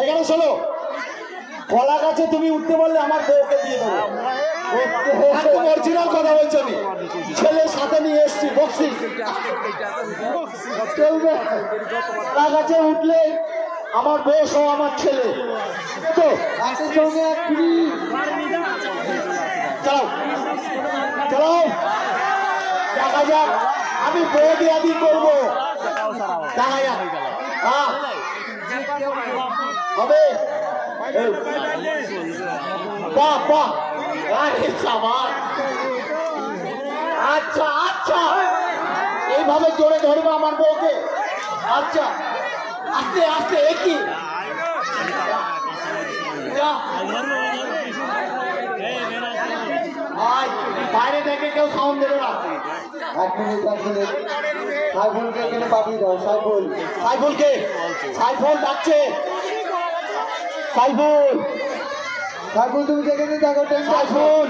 এখানে শোনো, কলা গাছে তুমি উঠতে পারলে আমার বউকে দিয়ে দেবো। একদম অরিজিনাল কথা বলছো, আমি ছেলের সাথে নিয়ে এসছি বক্সি চলবে। কলা গাছে উঠলে আমার বউ সহ আমার ছেলে তো একের সঙ্গে এক ফ্রি। চলো চলো দেখা যাক, আমি বউ দিয়া দি করবো, দেখা যাক। হ্যাঁ হবে। বাহ বাহ, আচ্ছা আচ্ছা, এইভাবে জোরে ধরবো আমার বউকে। আচ্ছা আস্তে আস্তে, একই বাইরে থেকে কেউ সাউন্ড দেবে না। 1 মিনিট 1 মিনিট, সাইফুলকে এখানে পাঠিয়ে দাও। সাইফুল, সাইফুলকে, সাইফুল ডাকছে। সাইফুল, সাইফুল তুমি যেখানে থাকো, সাইফুল